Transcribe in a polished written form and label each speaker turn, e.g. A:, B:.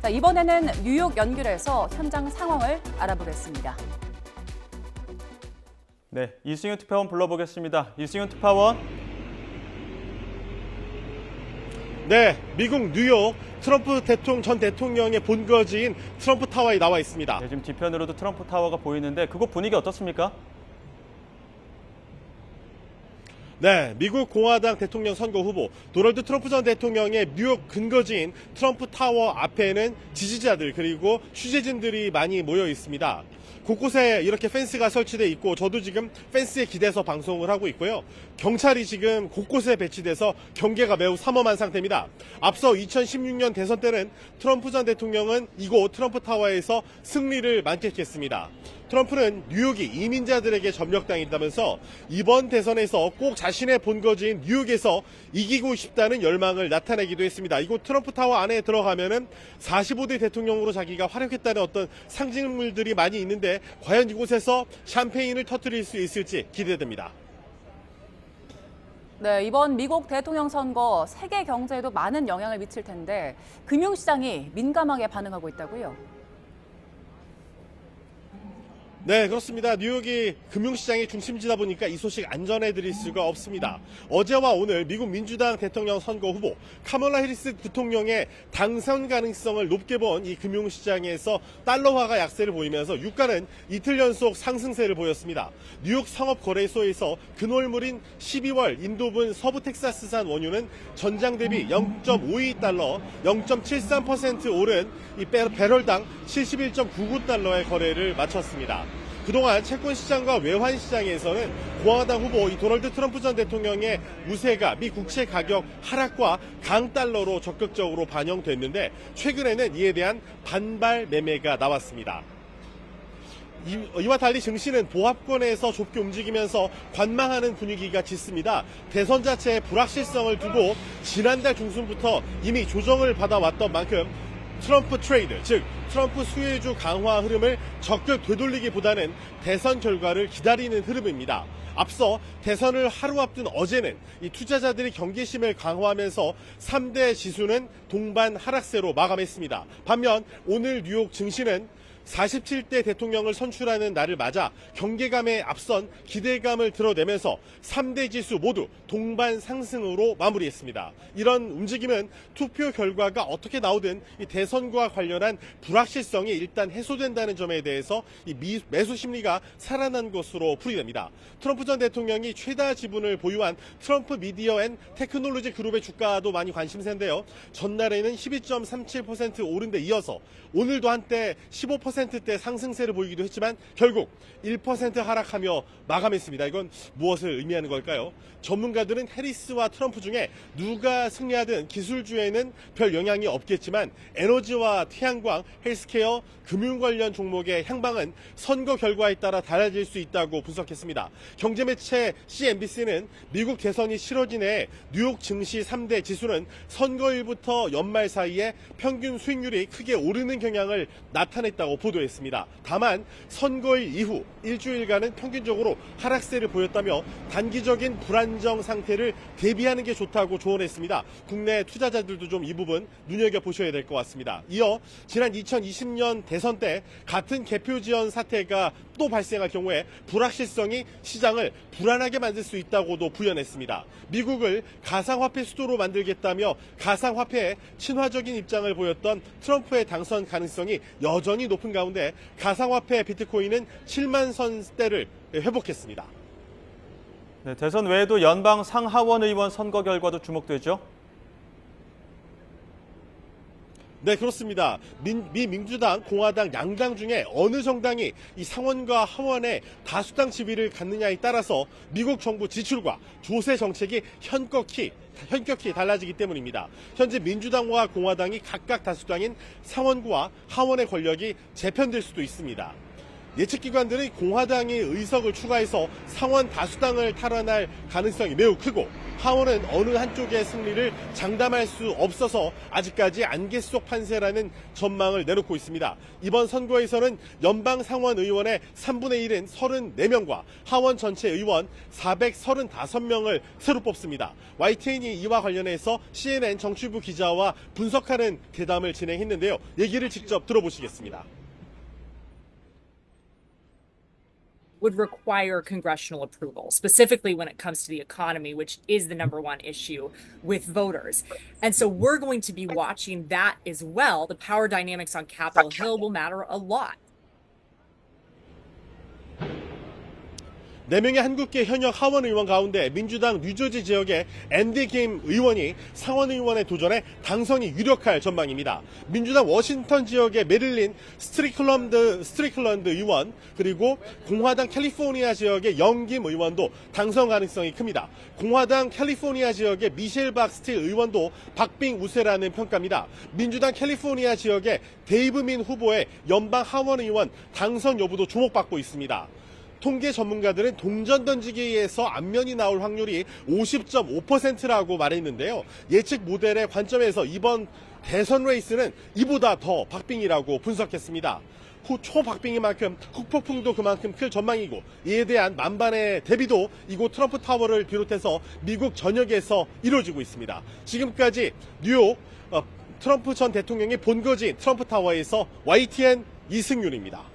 A: 자, 이번에는 뉴욕 연결해서 현장 상황을 알아보겠습니다.
B: 네, 이승윤 특파원 불러보겠습니다. 이승윤 특파원.
C: 네, 미국 뉴욕 트럼프 전 대통령의 본거지인 트럼프 타워에 나와 있습니다.
B: 네, 지금 뒤편으로도 트럼프 타워가 보이는데 그곳 분위기 어떻습니까?
C: 네, 미국 공화당 대통령 선거 후보 도널드 트럼프 전 대통령의 뉴욕 근거지인 트럼프 타워 앞에는 지지자들 그리고 취재진들이 많이 모여 있습니다. 곳곳에 이렇게 펜스가 설치돼 있고 저도 지금 펜스에 기대서 방송을 하고 있고요. 경찰이 지금 곳곳에 배치돼서 경계가 매우 삼엄한 상태입니다. 앞서 2016년 대선 때는 트럼프 전 대통령은 이곳 트럼프 타워에서 승리를 만끽했습니다. 트럼프는 뉴욕이 이민자들에게 점령당했다면서 이번 대선에서 꼭 자신의 본거지인 뉴욕에서 이기고 싶다는 열망을 나타내기도 했습니다. 이곳 트럼프 타워 안에 들어가면은 45대 대통령으로 자기가 활약했다는 어떤 상징물들이 많이 있는데 과연 이곳에서 샴페인을 터뜨릴 수 있을지 기대됩니다.
A: 네, 이번 미국 대통령 선거 세계 경제에도 많은 영향을 미칠 텐데 금융시장이 민감하게 반응하고 있다고요?
C: 네, 그렇습니다. 뉴욕이 금융시장의 중심지다 보니까 이 소식 안 전해드릴 수가 없습니다. 어제와 오늘 미국 민주당 대통령 선거 후보 카멀라 해리스 부통령의 당선 가능성을 높게 본 이 금융시장에서 달러화가 약세를 보이면서 유가는 이틀 연속 상승세를 보였습니다. 뉴욕 상업거래소에서 근월물인 12월 인도분 서부 텍사스산 원유는 전장 대비 0.52달러, 0.73% 오른 이 배럴당 71.99달러의 거래를 마쳤습니다. 그동안 채권시장과 외환시장에서는 공화당 후보 이 도널드 트럼프 전 대통령의 우세가 미 국채 가격 하락과 강달러로 적극적으로 반영됐는데 최근에는 이에 대한 반발 매매가 나왔습니다. 이와 달리 증시는 보합권에서 좁게 움직이면서 관망하는 분위기가 짙습니다. 대선 자체의 불확실성을 두고 지난달 중순부터 이미 조정을 받아왔던 만큼 트럼프 트레이드, 즉 트럼프 수혜주 강화 흐름을 적극 되돌리기보다는 대선 결과를 기다리는 흐름입니다. 앞서 대선을 하루 앞둔 어제는 이 투자자들이 경계심을 강화하면서 3대 지수는 동반 하락세로 마감했습니다. 반면 오늘 뉴욕 증시는 47대 대통령을 선출하는 날을 맞아 경계감에 앞선 기대감을 드러내면서 3대 지수 모두 동반 상승으로 마무리했습니다. 이런 움직임은 투표 결과가 어떻게 나오든 이 대선과 관련한 불확실성이 일단 해소된다는 점에 대해서 이 매수 심리가 살아난 것으로 풀이됩니다. 트럼프 전 대통령이 최다 지분을 보유한 트럼프 미디어 앤 테크놀로지 그룹의 주가도 많이 관심세인데요. 전날에는 12.37% 오른 데 이어서 오늘도 한때 15%대 상승세를 보이기도 했지만 결국 1% 하락하며 마감했습니다. 이건 무엇을 의미하는 걸까요? 전문가들은 해리스와 트럼프 중에 누가 승리하든 기술주에는 별 영향이 없겠지만 에너지와 태양광, 헬스케어, 금융 관련 종목의 향방은 선거 결과에 따라 달라질 수 있다고 분석했습니다. 경제매체 CNBC는 미국 대선이 치러진 해 뉴욕 증시 3대 지수는 선거일부터 연말 사이에 평균 수익률이 크게 오르는 경향을 나타냈다고 보도했습니다. 다만 선거일 이후 일주일간은 평균적으로 하락세를 보였다며 단기적인 불안정 상태를 대비하는 게 좋다고 조언했습니다. 국내 투자자들도 좀 이 부분 눈여겨보셔야 될 것 같습니다. 이어 지난 2020년 대선 때 같은 개표 지연 사태가 또 발생할 경우에 불확실성이 시장을 불안하게 만들 수 있다고도 부연했습니다. 미국을 가상화폐 수도로 만들겠다며 가상화폐에 친화적인 입장을 보였던 트럼프의 당선 가능성이 여전히 높은 가운데 가상화폐 비트코인은 7만 선대를 회복했습니다.
B: 네, 대선 외에도 연방 상하원 의원 선거 결과도 주목되죠?
C: 네, 그렇습니다. 미 민주당, 공화당 양당 중에 어느 정당이 이 상원과 하원의 다수당 지위를 갖느냐에 따라서 미국 정부 지출과 조세 정책이 현격히 달라지기 때문입니다. 현재 민주당과 공화당이 각각 다수당인 상원과 하원의 권력이 재편될 수도 있습니다. 예측기관들은 공화당이 의석을 추가해서 상원 다수당을 탈환할 가능성이 매우 크고 하원은 어느 한쪽의 승리를 장담할 수 없어서 아직까지 안개 속 판세라는 전망을 내놓고 있습니다. 이번 선거에서는 연방 상원 의원의 3분의 1은 34명과 하원 전체 의원 435명을 새로 뽑습니다. YTN이 이와 관련해서 CNN 정치부 기자와 분석하는 대담을 진행했는데요. 얘기를 직접 들어보시겠습니다.
D: would require congressional approval, specifically when it comes to the economy, which is the number one issue with voters. And so we're going to be watching that as well. The power dynamics on Capitol Hill will matter a lot.
C: 4명의 한국계 현역 하원 의원 가운데 민주당 뉴저지 지역의 앤디 김 의원이 상원 의원에 도전해 당선이 유력할 전망입니다. 민주당 워싱턴 지역의 메릴린 스트리클런드 의원, 그리고 공화당 캘리포니아 지역의 영김 의원도 당선 가능성이 큽니다. 공화당 캘리포니아 지역의 미셸 박스틸 의원도 박빙 우세라는 평가입니다. 민주당 캘리포니아 지역의 데이브 민 후보의 연방 하원 의원 당선 여부도 주목받고 있습니다. 통계 전문가들은 동전 던지기에서 안면이 나올 확률이 50.5%라고 말했는데요. 예측 모델의 관점에서 이번 대선 레이스는 이보다 더 박빙이라고 분석했습니다. 초박빙인 만큼 후폭풍도 그만큼 클 전망이고, 이에 대한 만반의 대비도 이곳 트럼프 타워를 비롯해서 미국 전역에서 이루어지고 있습니다. 지금까지 뉴욕 트럼프 전 대통령의 본거지인 트럼프 타워에서 YTN 이승윤입니다.